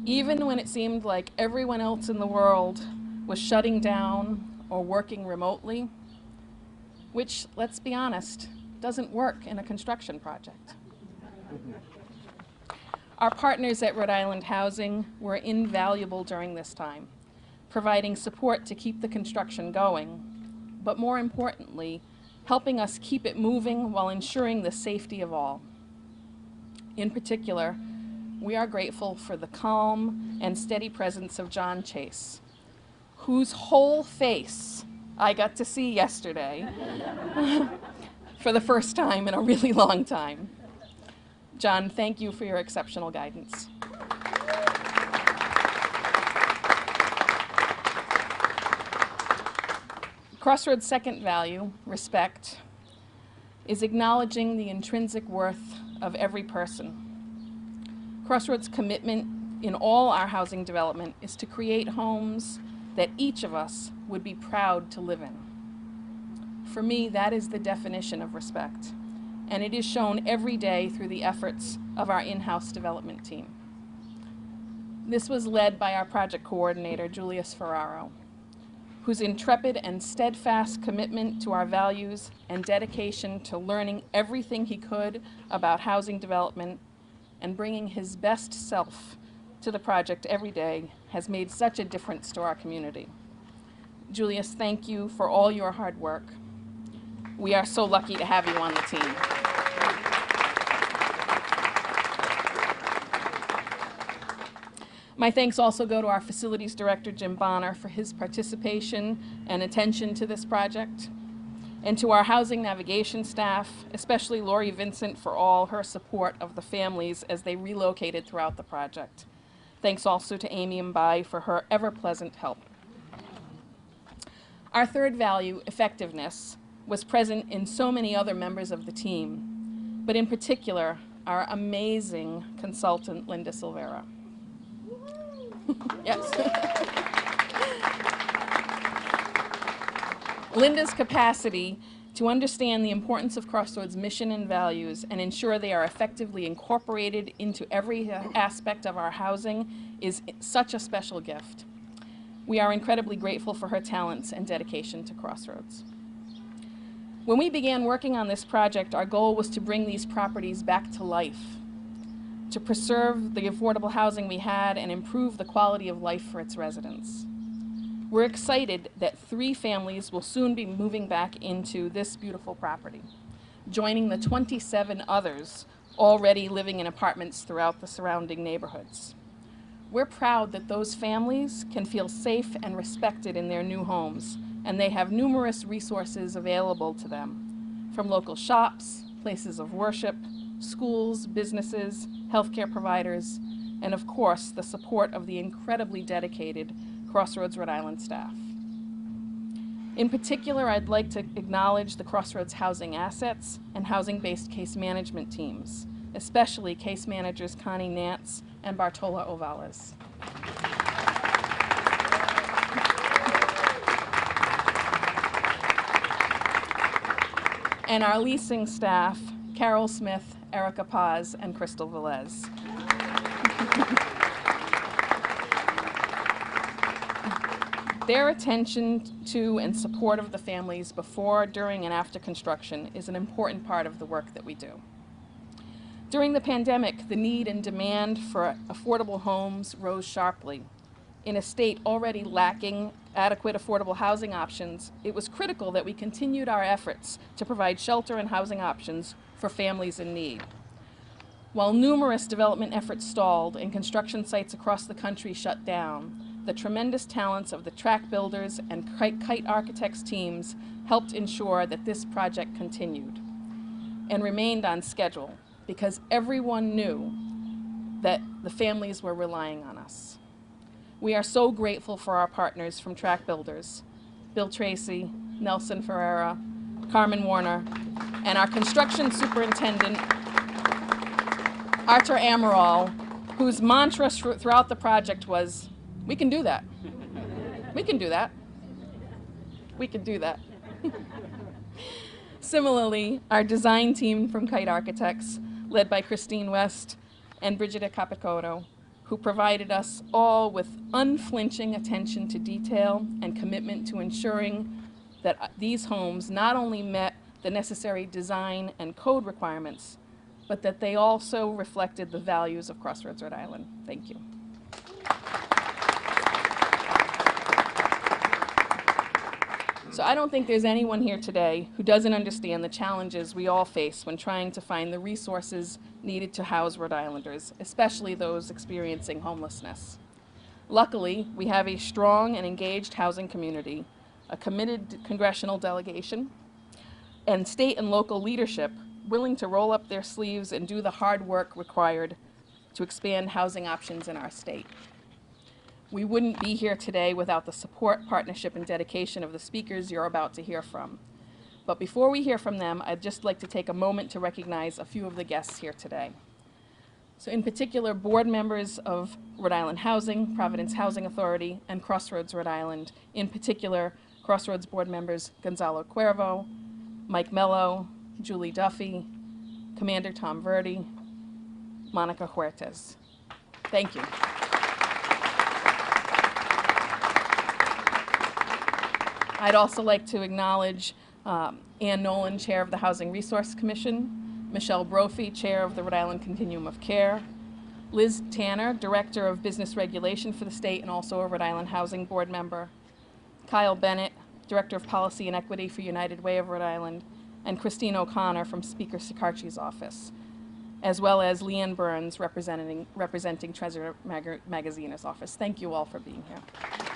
Even when it seemed like everyone else in the world was shutting down or working remotely, which, let's be honest, doesn't work in a construction project. Our partners at Rhode Island Housing were invaluable during this time, providing support to keep the construction going, but more importantly, helping us keep it moving while ensuring the safety of all. In particular, we are grateful for the calm and steady presence of John Chase, whose whole face I got to see yesterday for the first time in a really long time. John, thank you for your exceptional guidance. Crossroads' second value, respect, is acknowledging the intrinsic worth of every person. Crossroads' commitment in all our housing development is to create homes that each of us would be proud to live in. For me, that is the definition of respect, and it is shown every day through the efforts of our in-house development team. This was led by our project coordinator, Julius Ferraro, whose intrepid and steadfast commitment to our values and dedication to learning everything he could about housing development and bringing his best self to the project every day has made such a difference to our community. Julius, thank you for all your hard work. We are so lucky to have you on the team. My thanks also go to our facilities director, Jim Bonner, for his participation and attention to this project, and to our housing navigation staff, especially Lori Vincent, for all her support of the families as they relocated throughout the project. Thanks also to Amy Mbai for her ever-pleasant help. Our third value, effectiveness, was present in so many other members of the team, but in particular, our amazing consultant, Linda Silvera. Yes. Linda's capacity to understand the importance of Crossroads' mission and values and ensure they are effectively incorporated into every aspect of our housing is such a special gift. We are incredibly grateful for her talents and dedication to Crossroads. When we began working on this project, our goal was to bring these properties back to life, to preserve the affordable housing we had and improve the quality of life for its residents. We're excited that 3 families will soon be moving back into this beautiful property, joining the 27 others already living in apartments throughout the surrounding neighborhoods. We're proud that those families can feel safe and respected in their new homes, and they have numerous resources available to them, from local shops, places of worship, schools, businesses, healthcare providers, and of course, the support of the incredibly dedicated Crossroads Rhode Island staff. In particular, I'd like to acknowledge the Crossroads housing assets and housing-based case management teams, especially case managers Connie Nance and Bartola Ovales. And our leasing staff, Carol Smith, Erica Paz, and Crystal Velez. Their attention to and support of the families before, during, and after construction is an important part of the work that we do. During the pandemic, the need and demand for affordable homes rose sharply. In a state already lacking adequate affordable housing options, it was critical that we continued our efforts to provide shelter and housing options for families in need. While numerous development efforts stalled and construction sites across the country shut down, the tremendous talents of the track builders and kite architects teams helped ensure that this project continued and remained on schedule because everyone knew that the families were relying on us. We are so grateful for our partners from track builders, Bill Tracy, Nelson Ferreira, Carmen Warner, and our construction superintendent, Artur Amaral, whose mantra throughout the project was, "We can do that. We can do that. We can do that." Similarly, our design team from Kite Architects, led by Christine West and Brigida Capicotto, who provided us all with unflinching attention to detail and commitment to ensuring that these homes not only met the necessary design and code requirements, but that they also reflected the values of Crossroads Rhode Island. Thank you. So I don't think there's anyone here today who doesn't understand the challenges we all face when trying to find the resources needed to house Rhode Islanders, especially those experiencing homelessness. Luckily, we have a strong and engaged housing community, a committed congressional delegation, and state and local leadership willing to roll up their sleeves and do the hard work required to expand housing options in our state. We wouldn't be here today without the support, partnership, and dedication of the speakers you're about to hear from. But before we hear from them, I'd just like to take a moment to recognize a few of the guests here today. So in particular, board members of Rhode Island Housing, Providence Housing Authority, and Crossroads Rhode Island. In particular, Crossroads board members Gonzalo Cuervo, Mike Mello, Julie Duffy, Commander Tom Verdi, Monica Huertas. Thank you. I'd also like to acknowledge Ann Nolan, Chair of the Housing Resource Commission, Michelle Brophy, Chair of the Rhode Island Continuum of Care, Liz Tanner, Director of Business Regulation for the state and also a Rhode Island Housing Board member, Kyle Bennett, Director of Policy and Equity for United Way of Rhode Island, and Christine O'Connor from Speaker Sicarchi's office, as well as Leanne Burns representing Treasurer Magaziner's office. Thank you all for being here.